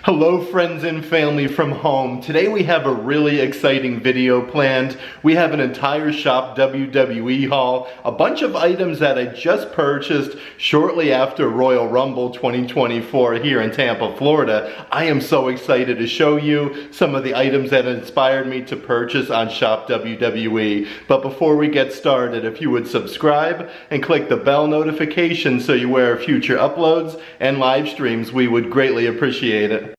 Hello friends and family from home. Today we have a really exciting video planned. We have an entire Shop WWE haul, a bunch of items that I just purchased shortly after Royal Rumble 2024 here in Tampa, Florida. I am so excited to show you some of the items that inspired me to purchase on Shop WWE. But before we get started, if you would subscribe and click the bell notification so you're aware of future uploads and live streams, we would greatly appreciate it.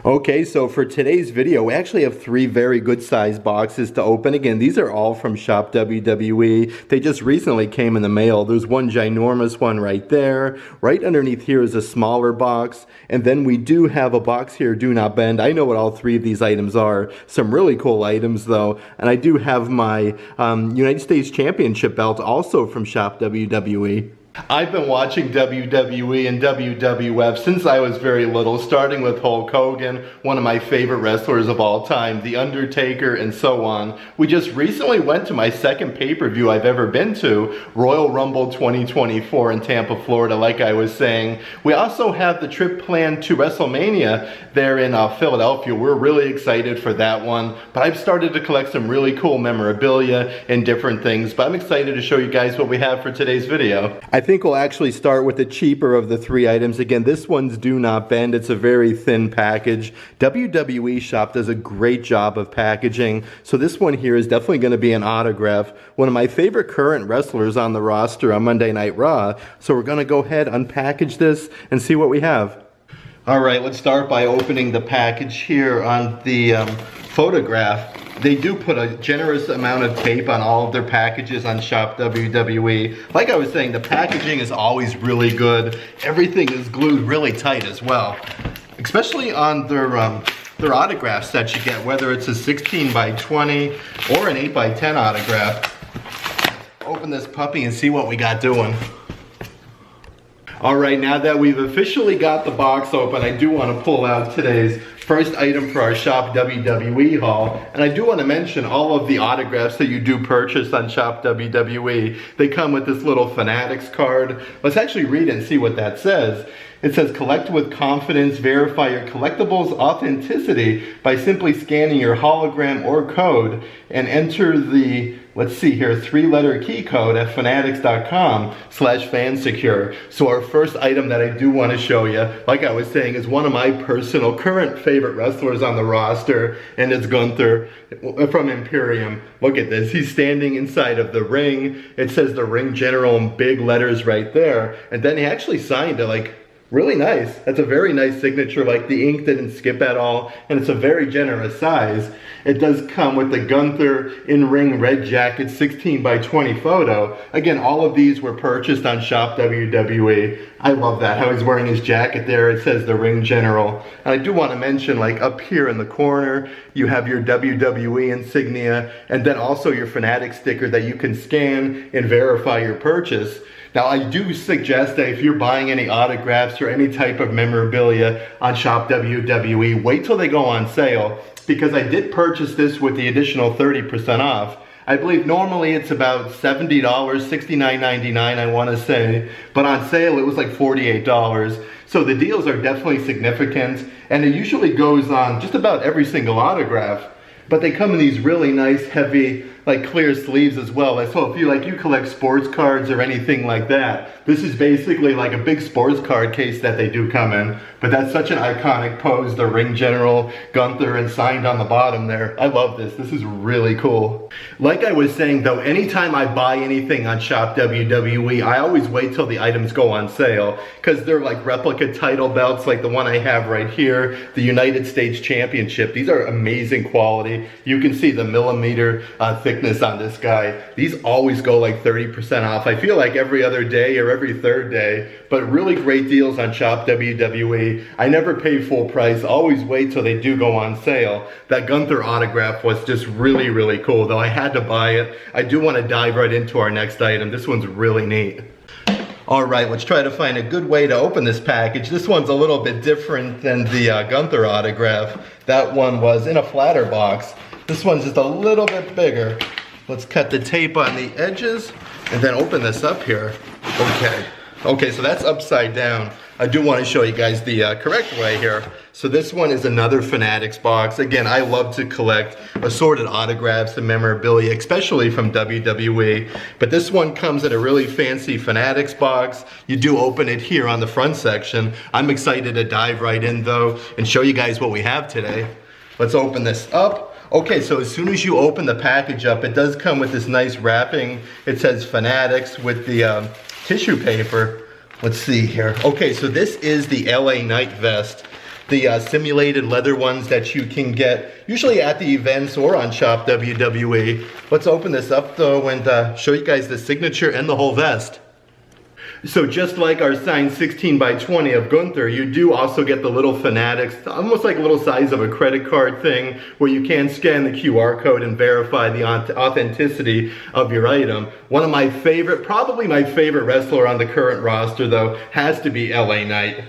Okay, so for today's video, we actually have three very good sized boxes to open. Again, these are all from Shop WWE. They just recently came in the mail. There's one ginormous one right there. Right underneath here is a smaller box. And then we do have a box here, Do Not Bend. I know what all three of these items are. Some really cool items though. And I do have my United States Championship belt also from Shop WWE. I've been watching WWE and WWF since I was very little, starting with Hulk Hogan, one of my favorite wrestlers of all time, The Undertaker, and so on. We just recently went to my second pay-per-view I've ever been to, Royal Rumble 2024 in Tampa, Florida, like I was saying. We also have the trip planned to Wrestlemania there in Philadelphia. We're really excited for that one, but I've started to collect some really cool memorabilia and different things, but I'm excited to show you guys what we have for today's video. I think we'll actually start with the cheaper of the three items. Again, this one's Do Not Bend. It's a very thin package. WWE Shop does a great job of packaging. So this one here is definitely going to be an autograph. One of my favorite current wrestlers on the roster on Monday Night Raw. So we're going to go ahead, unpackage this, and see what we have. All right, let's start by opening the package here on the photograph. They do put a generous amount of tape on all of their packages on Shop WWE. Like I was saying, the packaging is always really good. Everything is glued really tight as well. Especially on their autographs that you get, whether it's a 16 by 20 or an 8 by 10 autograph. Open this puppy and see what we got doing. All right, now that we've officially got the box open, I do want to pull out today's first item for our Shop WWE haul. And I do want to mention all of the autographs that you do purchase on Shop WWE. They come with this little Fanatics card. Let's actually read it and see what that says. It says, collect with confidence, verify your collectibles authenticity by simply scanning your hologram or code and enter the, let's see here, 3-letter key code at fanatics.com/fansecure. So our first item that I do want to show you, like I was saying, is one of my personal current favorite wrestlers on the roster, and it's Gunther from Imperium. Look at this. He's standing inside of the ring. It says the ring general in big letters right there. And then he actually signed it like really nice. That's a very nice signature, like the ink didn't skip at all, and it's a very generous size. It does come with the Gunther in-ring red jacket 16 by 20 photo. Again, all of these were purchased on Shop WWE. I love that, how he's wearing his jacket there. It says the ring general. And I do want to mention, like up here in the corner, you have your WWE insignia, and then also your Fanatic sticker that you can scan and verify your purchase. Now, I do suggest that if you're buying any autographs or any type of memorabilia on Shop WWE, wait till they go on sale, because I did purchase this with the additional 30% off. I believe normally it's about $70, $69.99 I want to say, but on sale it was like $48. So the deals are definitely significant, and it usually goes on just about every single autograph. But they come in these really nice, heavy, like clear sleeves as well. So if you collect sports cards or anything like that, this is basically like a big sports card case that they do come in. But that's such an iconic pose, the ring general, Gunther, and signed on the bottom there. I love this. This is really cool. Like I was saying though, anytime I buy anything on Shop WWE, I always wait till the items go on sale, because they're like replica title belts like the one I have right here, the United States Championship. These are amazing quality. You can see the millimeter thick thickness on this guy. These always go like 30% off. I feel like every other day or every third day, but really great deals on Shop WWE. I never pay full price, always wait till they do go on sale. That Gunther autograph was just really, really cool, though I had to buy it. I do want to dive right into our next item. This one's really neat. Alright, let's try to find a good way to open this package. This one's a little bit different than the Gunther autograph. That one was in a flatter box. This one's just a little bit bigger. Let's cut the tape on the edges and then open this up here. Okay, so that's upside down. I do want to show you guys the correct way here. So this one is another Fanatics box. Again, I love to collect assorted autographs and memorabilia, especially from WWE. But this one comes in a really fancy Fanatics box. You do open it here on the front section. I'm excited to dive right in though and show you guys what we have today. Let's open this up. Okay, so as soon as you open the package up, it does come with this nice wrapping. It says Fanatics with the tissue paper. Let's see here. Okay, so this is the LA Knight vest. The simulated leather ones that you can get usually at the events or on Shop WWE. Let's open this up though and show you guys the signature and the whole vest. So just like our signed 16 by 20 of Gunther, you do also get the little Fanatics, almost like a little size of a credit card thing, where you can scan the QR code and verify the authenticity of your item. One of my favorite, probably my favorite wrestler on the current roster though, has to be LA Knight.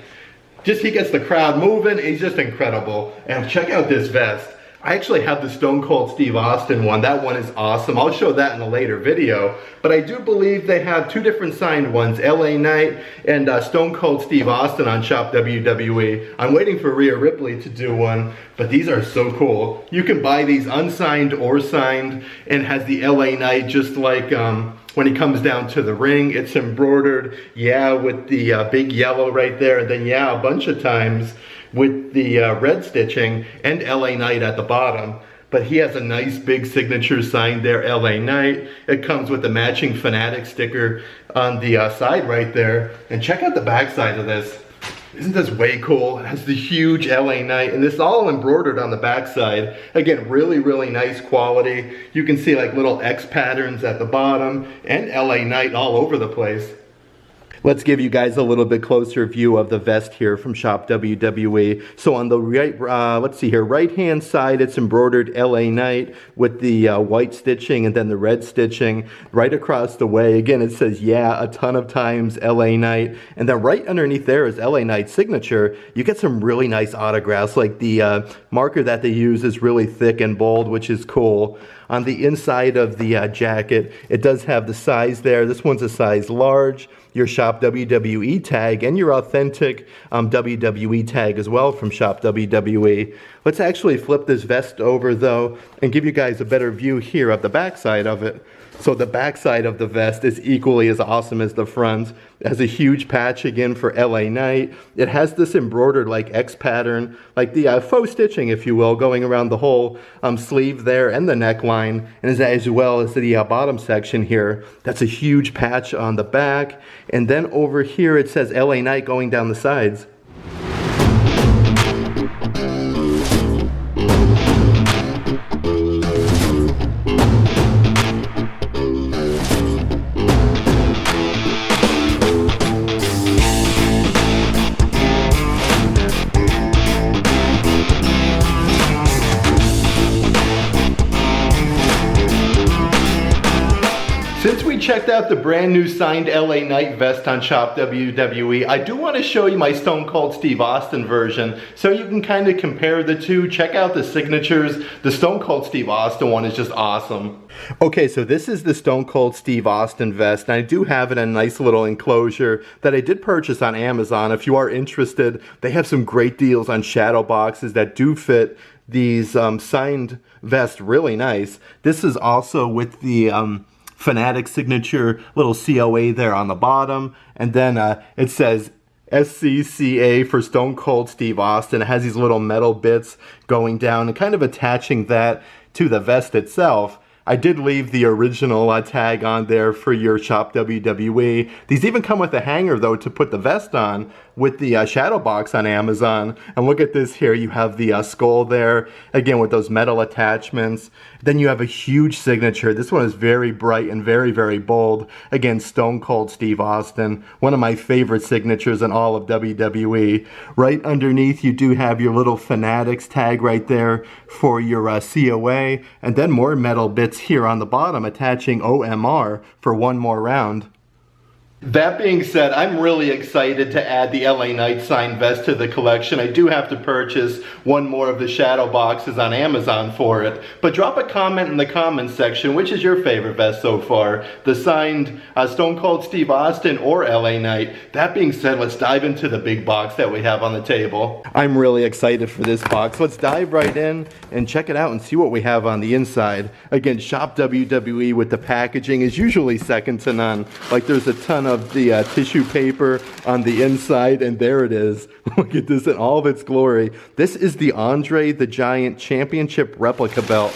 Just he gets the crowd moving, he's just incredible. And check out this vest. I actually have the Stone Cold Steve Austin one. That one is awesome. I'll show that in a later video. But I do believe they have two different signed ones, LA Knight and Stone Cold Steve Austin on Shop WWE. I'm waiting for Rhea Ripley to do one, but these are so cool. You can buy these unsigned or signed, and has the LA Knight just like when he comes down to the ring. It's embroidered, yeah, with the big yellow right there, and then yeah, a bunch of times with the red stitching and LA Knight at the bottom. But he has a nice big signature signed there, LA Knight. It comes with the matching Fanatic sticker on the side right there. And check out the back side of this. Isn't this way cool? It has the huge LA Knight, and this is all embroidered on the back side. Again, really, really nice quality. You can see like little X patterns at the bottom and LA Knight all over the place. Let's give you guys a little bit closer view of the vest here from Shop WWE. So on the right, let's see here, right-hand side, it's embroidered LA Knight with the white stitching and then the red stitching. Right across the way, again, it says, yeah, a ton of times LA Knight. And then right underneath there is LA Knight's signature. You get some really nice autographs, like the marker that they use is really thick and bold, which is cool. On the inside of the jacket, it does have the size there. This one's a size large, your Shop WWE tag, and your authentic WWE tag as well from Shop WWE. Let's actually flip this vest over though and give you guys a better view here of the back side of it. So the back side of the vest is equally as awesome as the front. It has a huge patch again for LA Knight. It has this embroidered like X pattern, like the faux stitching, if you will, going around the whole sleeve there and the neckline, and as well as the bottom section here. That's a huge patch on the back. And then over here it says LA Knight going down the sides. Since we checked out the brand new signed LA Knight vest on Shop WWE, I do want to show you my Stone Cold Steve Austin version so you can kind of compare the two. Check out the signatures. The Stone Cold Steve Austin one is just awesome. Okay, so this is the Stone Cold Steve Austin vest, and I do have it in a nice little enclosure that I did purchase on Amazon. If you are interested, they have some great deals on shadow boxes that do fit these signed vests really nice. This is also with the Fanatic signature little COA there on the bottom, and then it says SCCA for Stone Cold Steve Austin. It has these little metal bits going down and kind of attaching that to the vest itself. I did leave the original tag on there for your Shop WWE. These even come with a hanger though to put the vest on with the shadow box on Amazon. And look at this here, you have the skull there, again with those metal attachments. Then you have a huge signature. This one is very bright and very, very bold. Again, Stone Cold Steve Austin, one of my favorite signatures in all of WWE. Right underneath you do have your little Fanatics tag right there for your COA, and then more metal bits here on the bottom attaching OMR for one more round. That being said, I'm really excited to add the LA Knight signed vest to the collection. I do have to purchase one more of the shadow boxes on Amazon for it. But drop a comment in the comments section. Which is your favorite vest so far? The signed Stone Cold Steve Austin or LA Knight? That being said, let's dive into the big box that we have on the table. I'm really excited for this box. Let's dive right in and check it out and see what we have on the inside. Again, Shop WWE with the packaging is usually second to none. Like, there's a ton of the tissue paper on the inside, and there it is. Look at this in all of its glory. This is the Andre the Giant Championship replica belt.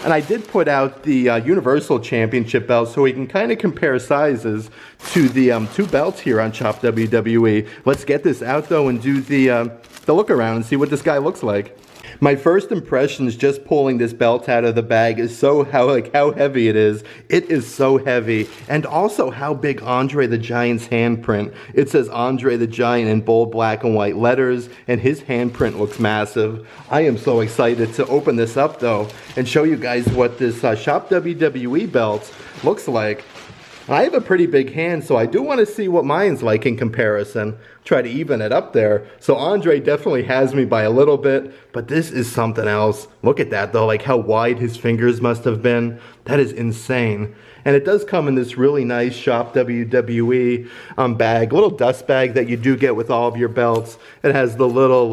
And I did put out the Universal Championship belt so we can kind of compare sizes to the two belts here on Shop WWE. Let's get this out though and do the look around and see what this guy looks like. My first impressions just pulling this belt out of the bag is how heavy it is. It is so heavy. And also how big Andre the Giant's handprint. It says Andre the Giant in bold black and white letters, and his handprint looks massive. I am so excited to open this up though and show you guys what this Shop WWE belt looks like. I have a pretty big hand, so I do want to see what mine's like in comparison. Try to even it up there. So Andre definitely has me by a little bit, but this is something else. Look at that though, like how wide his fingers must have been. That is insane. And it does come in this really nice Shop WWE bag, little dust bag that you do get with all of your belts. It has the little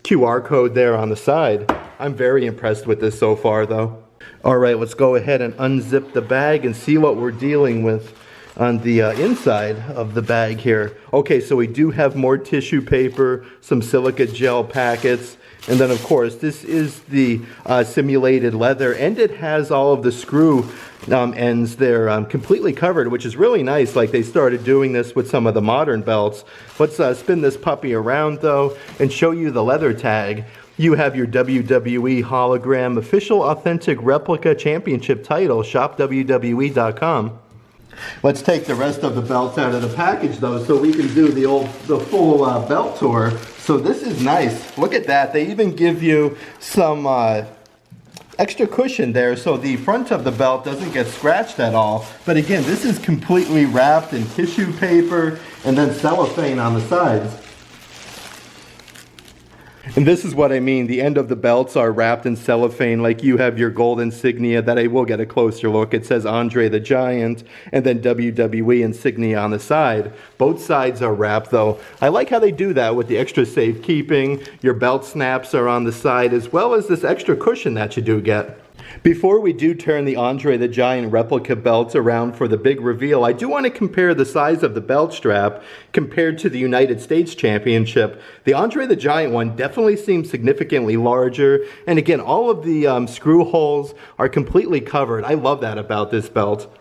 QR code there on the side. I'm very impressed with this so far though. Alright, let's go ahead and unzip the bag and see what we're dealing with on the inside of the bag here. Okay, so we do have more tissue paper, some silica gel packets, and then of course this is the simulated leather, and it has all of the screw ends there completely covered, which is really nice. Like, they started doing this with some of the modern belts. Let's spin this puppy around though and show you the leather tag. You have your WWE hologram official authentic replica championship title, shopwwe.com. Let's take the rest of the belts out of the package though, so we can do the full belt tour. So this is nice. Look at that. They even give you some extra cushion there so the front of the belt doesn't get scratched at all. But again, this is completely wrapped in tissue paper and then cellophane on the sides. And this is what I mean. The end of the belts are wrapped in cellophane, like you have your gold insignia that I will get a closer look. It says Andre the Giant and then WWE insignia on the side. Both sides are wrapped though. I like how they do that with the extra safekeeping. Your belt snaps are on the side, as well as this extra cushion that you do get. Before we do turn the Andre the Giant replica belts around for the big reveal, I do want to compare the size of the belt strap compared to the United States Championship. The Andre the Giant one definitely seems significantly larger, and again, all of the screw holes are completely covered. I love that about this belt.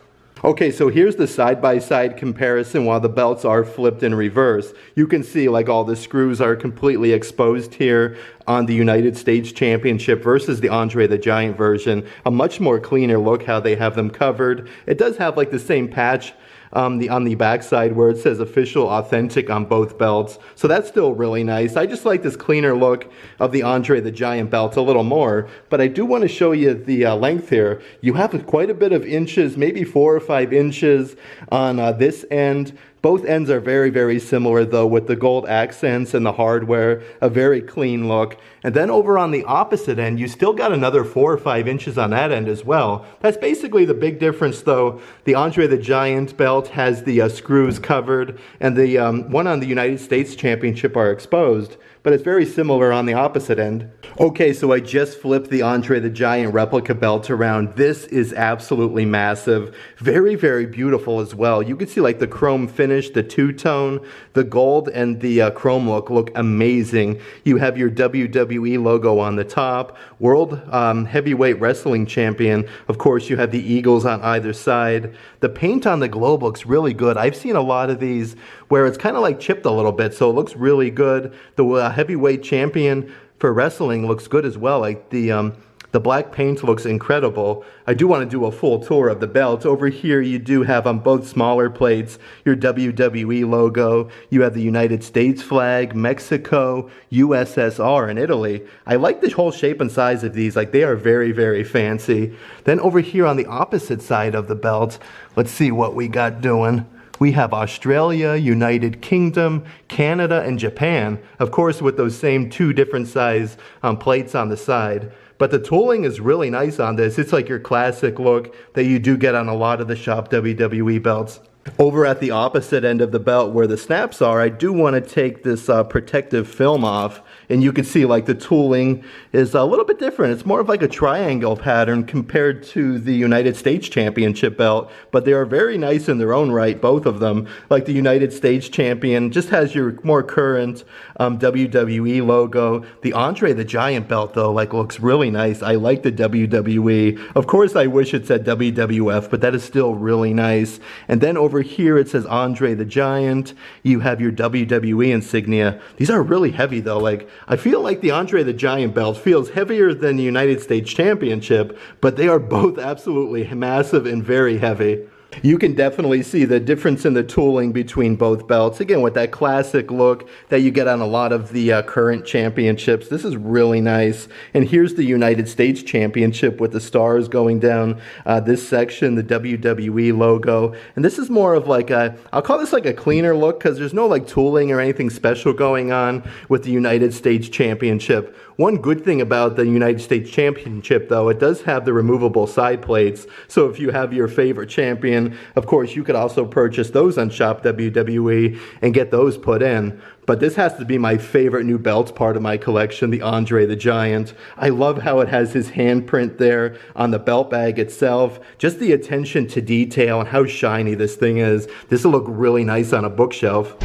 Okay, so here's the side-by-side comparison while the belts are flipped in reverse. You can see like all the screws are completely exposed here on the United States Championship versus the Andre the Giant version. A much more cleaner look how they have them covered. It does have like the same patch on the backside where it says official authentic on both belts. So that's still really nice. I just like this cleaner look of the Andre the Giant belt a little more. But I do want to show you the length here. You have quite a bit of inches, maybe 4 or 5 inches on this end. Both ends are very, very similar though, with the gold accents and the hardware, a very clean look. And then over on the opposite end, you still got another 4 or 5 inches on that end as well. That's basically the big difference though. The Andre the Giant belt has the screws covered, and the one on the United States Championship are exposed. but it's very similar on the opposite end. Okay, so I just flipped the Andre the Giant replica belt around. This is absolutely massive. Very, very beautiful as well. You can see like the chrome finish, the two-tone, the gold and the chrome look amazing. You have your WWE logo on the top, World Heavyweight Wrestling Champion. Of course, you have the eagles on either side. The paint on the globe looks really good. I've seen a lot of these where it's kind of like chipped a little bit, so it looks really good. The heavyweight champion for wrestling looks good as well. Like the black paint looks incredible. I do want to do a full tour of the belt. Over here you do have on both smaller plates your WWE logo. You have the United States flag, Mexico, USSR, and Italy. I like the whole shape and size of these. Like they are very, very fancy. Then over here on the opposite side of the belt, let's see what we got doing. We have Australia, United Kingdom, Canada, and Japan. Of course, with those same two different size plates on the side. But the tooling is really nice on this. It's like your classic look that you do get on a lot of the Shop WWE belts. Over at the opposite end of the belt where the snaps are, I do want to take this protective film off, and you can see like the tooling is a little bit different. It's more of like a triangle pattern compared to the United States Championship belt, but they are very nice in their own right, both of them. Like the United States Champion just has your more current WWE logo. The Andre the Giant belt though like looks really nice. I like the WWE. Of course I wish it said WWF, but that is still really nice. And then over here it says Andre the Giant. You have your WWE insignia. These are really heavy though. Like I feel like the Andre the Giant belt feels heavier than the United States Championship, but they are both absolutely massive and very heavy. You can definitely see the difference in the tooling between both belts. Again, with that classic look that you get on a lot of the current championships. This is really nice. And here's the United States Championship with the stars going down this section, the WWE logo. And this is more of like a, I'll call this like a cleaner look because there's no like tooling or anything special going on with the United States Championship. One good thing about the United States Championship though, it does have the removable side plates. So if you have your favorite champion, of course, you could also purchase those on Shop WWE and get those put in. But this has to be my favorite new belts part of my collection, the Andre the Giant. I love how it has his handprint there on the belt bag itself. Just the attention to detail and how shiny this thing is. This will look really nice on a bookshelf.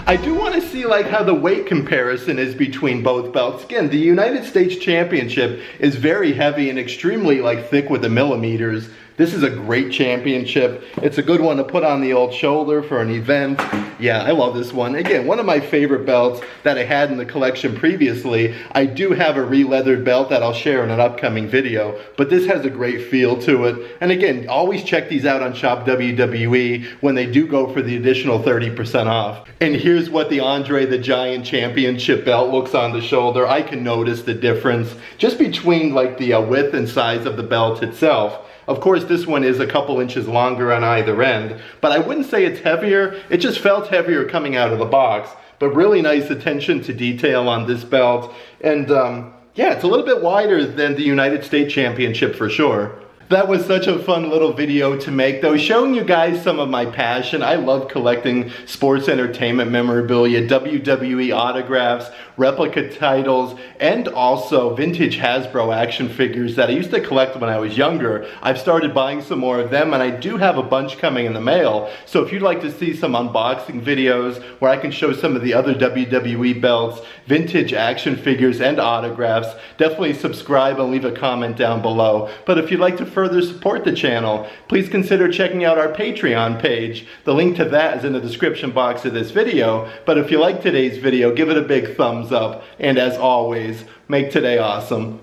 I do want to see like how the weight comparison is between both belts. Again, the United States Championship is very heavy and extremely like thick with the millimeters. This is a great championship. It's a good one to put on the old shoulder for an event. Yeah, I love this one. Again, one of my favorite belts that I had in the collection previously. I do have a re-leathered belt that I'll share in an upcoming video, but this has a great feel to it. And again, always check these out on Shop WWE when they do go for the additional 30% off. And here's what the Andre the Giant Championship belt looks on the shoulder. I can notice the difference just between like the width and size of the belt itself. Of course, this one is a couple inches longer on either end, but I wouldn't say it's heavier. It just felt heavier coming out of the box, but really nice attention to detail on this belt. And yeah, it's a little bit wider than the United States Championship for sure. That was such a fun little video to make though, showing you guys some of my passion. I love collecting sports entertainment memorabilia, WWE autographs, replica titles, and also vintage Hasbro action figures that I used to collect when I was younger. I've started buying some more of them, and I do have a bunch coming in the mail. So if you'd like to see some unboxing videos where I can show some of the other WWE belts, vintage action figures, and autographs, definitely subscribe and leave a comment down below. But if you'd like to further support the channel, please consider checking out our Patreon page. The link to that is in the description box of this video. But if you like today's video, give it a big thumbs up. And as always, make today awesome.